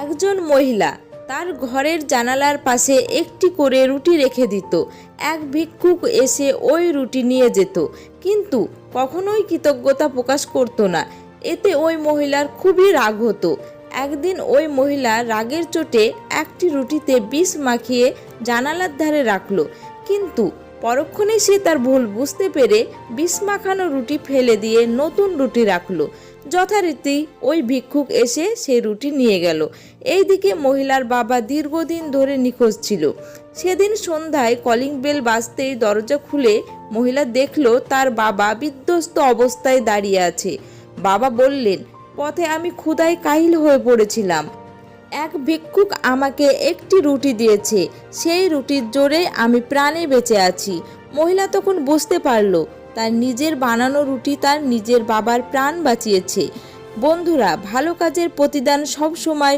একজন মহিলা তার ঘরের জানালার পাশে একটি করে রুটি রেখে দিত। এক ভিক্ষুক এসে ওই রুটি নিয়ে যেত, কিন্তু কখনোই কৃতজ্ঞতা প্রকাশ করতো না। এতে ওই মহিলার খুবই রাগ হতো। একদিন ওই মহিলা রাগের চোটে একটি রুটিতে বিষ মাখিয়ে জানালার ধারে রাখলো, কিন্তু পরক্ষণেই সে তার ভুল বুঝতে পেরে বিষ মাখানো রুটি ফেলে দিয়ে নতুন রুটি রাখলো। যথারীতি ওই ভিক্ষুক এসে সেই রুটি নিয়ে গেল। এইদিকে মহিলার বাবা দীর্ঘদিন ধরে নিখোঁজ ছিল। সেদিন সন্ধ্যায় কলিং বেল বাজতেই দরজা খুলে মহিলা দেখলো তার বাবা বিধ্বস্ত অবস্থায় দাঁড়িয়ে আছে। বাবা বললেন, পথে আমি ক্ষুধায় কাহিল হয়ে পড়েছিলাম। এক ভিক্ষুক আমাকে একটি রুটি দিয়েছে, সেই রুটির জোরে আমি প্রাণে বেঁচে আছি। মহিলা তখন বুঝতে পারলো তার নিজের বানানো রুটি তার নিজের বাবার প্রাণ বাঁচিয়েছে। বন্ধুরা, ভালো কাজের প্রতিদান সব সময়